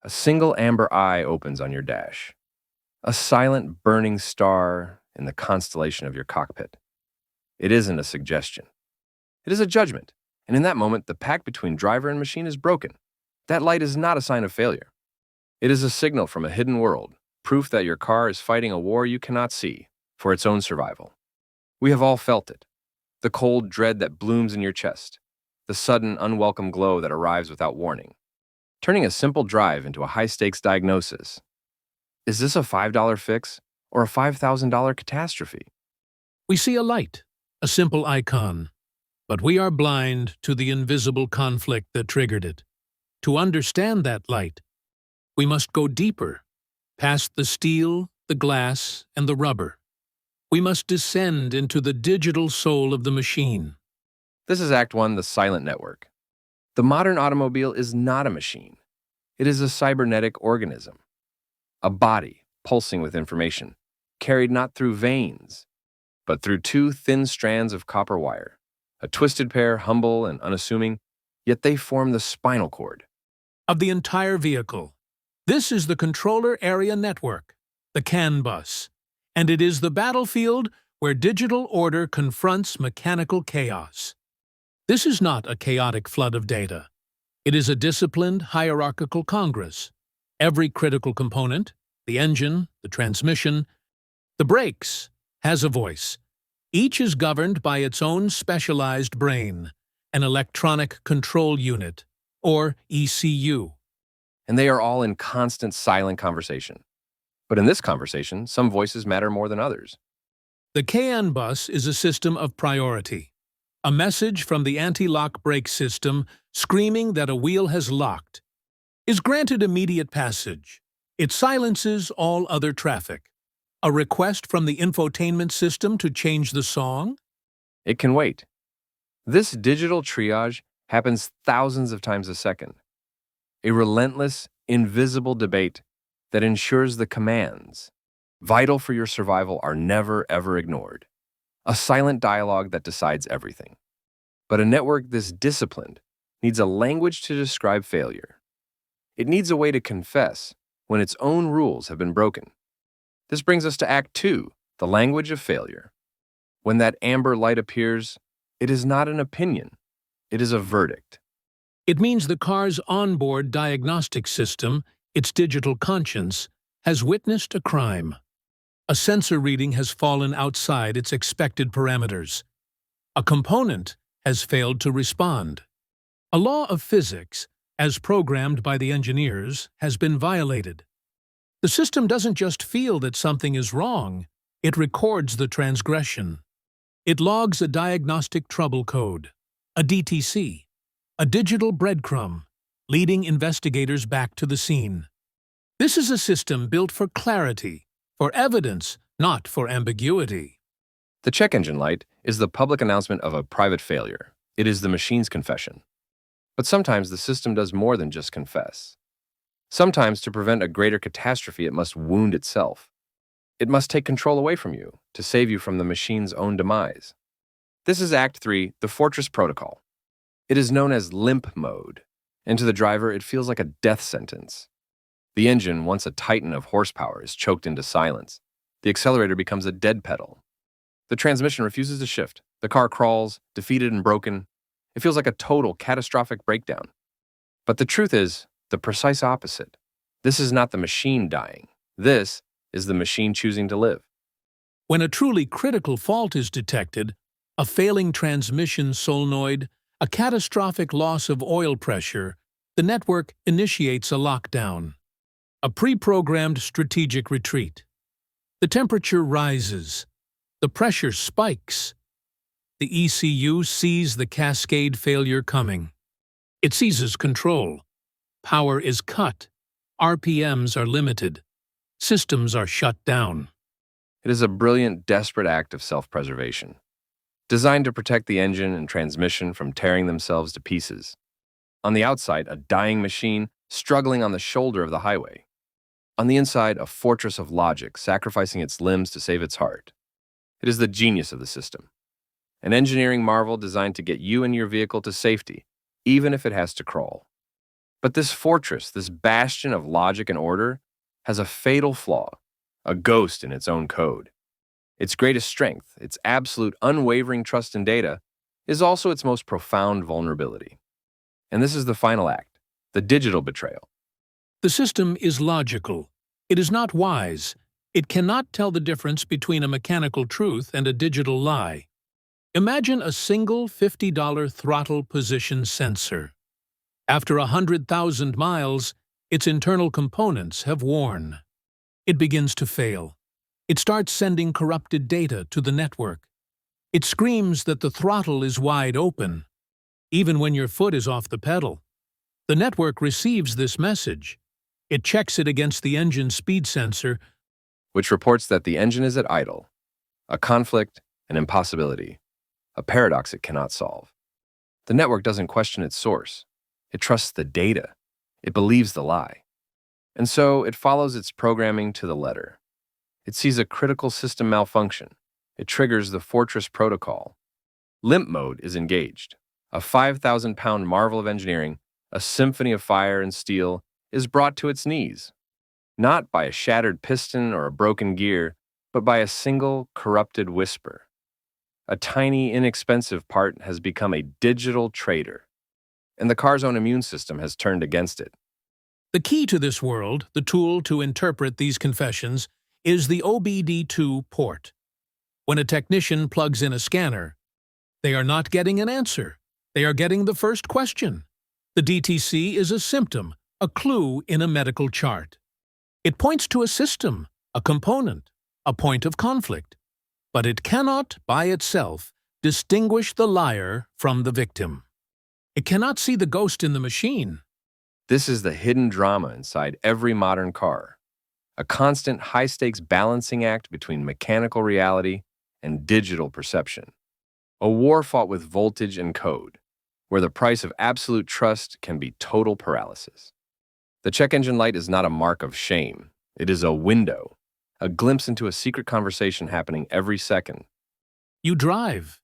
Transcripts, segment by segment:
A single amber eye opens on your dash, a silent burning star in the constellation of your cockpit. It isn't a suggestion. It is a judgment, and in that moment, the pact between driver and machine is broken. That light is not a sign of failure. It is a signal from a hidden world, proof that your car is fighting a war you cannot see for its own survival. We have all felt it. The cold dread that blooms in your chest, the sudden, unwelcome glow that arrives without warning, turning a simple drive into a high-stakes diagnosis. Is this a $5 fix or a $5,000 catastrophe? We see a light, a simple icon, but we are blind to the invisible conflict that triggered it. To understand that light, we must go deeper, past the steel, the glass, and the rubber. We must descend into the digital soul of the machine. This is Act 1, the silent network. The modern automobile is not a machine. It is a cybernetic organism, a body pulsing with information, carried not through veins, but through two thin strands of copper wire, a twisted pair, humble and unassuming, yet they form the spinal cord Of the entire vehicle. This is the controller area network, the CAN bus, and it is the battlefield where digital order confronts mechanical chaos. This is not a chaotic flood of data. It is a disciplined, hierarchical congress. Every critical component, the engine, the transmission, the brakes, has a voice. Each is governed by its own specialized brain, an electronic control unit, or ECU. and they are all in constant silent conversation. But in this conversation, some voices matter more than others. The CAN bus is a system of priority. A message from the anti-lock brake system screaming that a wheel has locked is granted immediate passage. It silences all other traffic. A request from the infotainment system to change the song? It can wait. This digital triage happens thousands of times a second. A relentless, invisible debate that ensures the commands, vital for your survival, are never, ever ignored. A silent dialogue that decides everything. But a network this disciplined needs a language to describe failure. It needs a way to confess when its own rules have been broken. This brings us to Act 2, the language of failure. When that amber light appears, it is not an opinion, it is a verdict. It means the car's on-board diagnostic system, its digital conscience, has witnessed a crime. A sensor reading has fallen outside its expected parameters. A component has failed to respond. A law of physics, as programmed by the engineers, has been violated. The system doesn't just feel that something is wrong, it records the transgression. It logs a diagnostic trouble code, a DTC, a digital breadcrumb, leading investigators back to the scene. This is a system built for clarity, for evidence, not for ambiguity. The check engine light is the public announcement of a private failure. It is the machine's confession. But sometimes the system does more than just confess. Sometimes, to prevent a greater catastrophe, it must wound itself. It must take control away from you to save you from the machine's own demise. This is Act 3, the Fortress Protocol. It is known as limp mode, and to the driver it feels like a death sentence. The engine, once a titan of horsepower, is choked into silence. The accelerator becomes a dead pedal. The transmission refuses to shift. The car crawls, defeated and broken. It feels like a total, catastrophic breakdown. But the truth is the precise opposite. This is not the machine dying. This is the machine choosing to live. When a truly critical fault is detected, a failing transmission solenoid, a catastrophic loss of oil pressure, the network initiates a lockdown, a pre-programmed strategic retreat. The temperature rises. The pressure spikes. The ECU sees the cascade failure coming. It seizes control. Power is cut. RPMs are limited. Systems are shut down. It is a brilliant, desperate act of self-preservation, designed to protect the engine and transmission from tearing themselves to pieces. On the outside, a dying machine struggling on the shoulder of the highway. On the inside, a fortress of logic sacrificing its limbs to save its heart. It is the genius of the system. An engineering marvel designed to get you and your vehicle to safety, even if it has to crawl. But this fortress, this bastion of logic and order, has a fatal flaw, a ghost in its own code. Its greatest strength, its absolute unwavering trust in data, is also its most profound vulnerability. And this is the final act, the digital betrayal. The system is logical. It is not wise. It cannot tell the difference between a mechanical truth and a digital lie. Imagine a single $50 throttle position sensor. After 100,000 miles, its internal components have worn. It begins to fail. It starts sending corrupted data to the network. It screams that the throttle is wide open, even when your foot is off the pedal. The network receives this message. It checks it against the engine speed sensor, Which reports that the engine is at idle, a conflict, an impossibility, a paradox it cannot solve. The network doesn't question its source. It trusts the data. It believes the lie. And so it follows its programming to the letter. It sees a critical system malfunction. It triggers the Fortress protocol. Limp mode is engaged. A 5,000-pound marvel of engineering, a symphony of fire and steel, is brought to its knees. Not by a shattered piston or a broken gear, but by a single corrupted whisper. A tiny, inexpensive part has become a digital traitor, and the car's own immune system has turned against it. The key to this world, the tool to interpret these confessions, is the OBD2 port. When a technician plugs in a scanner, they are not getting an answer. They are getting the first question. The DTC is a symptom, a clue in a medical chart. It points to a system, a component, a point of conflict. But it cannot, by itself, distinguish the liar from the victim. It cannot see the ghost in the machine. This is the hidden drama inside every modern car, a constant high-stakes balancing act between mechanical reality and digital perception. A war fought with voltage and code, where the price of absolute trust can be total paralysis. The check engine light is not a mark of shame. It is a window, a glimpse into a secret conversation happening every second. You drive.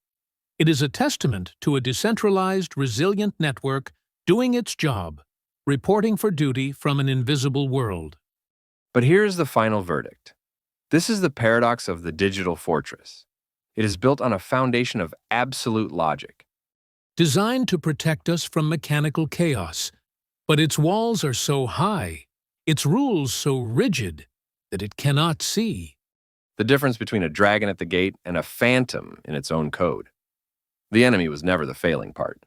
It is a testament to a decentralized, resilient network doing its job, reporting for duty from an invisible world. But here is the final verdict. This is the paradox of the digital fortress. It is built on a foundation of absolute logic. Designed to protect us from mechanical chaos, but its walls are so high, its rules so rigid, that it cannot see. The difference between a dragon at the gate and a phantom in its own code. The enemy was never the failing part.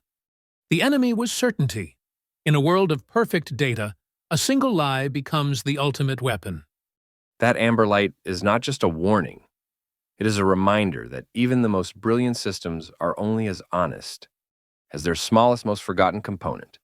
The enemy was certainty. In a world of perfect data, a single lie becomes the ultimate weapon. That amber light is not just a warning. It is a reminder that even the most brilliant systems are only as honest as their smallest, most forgotten component.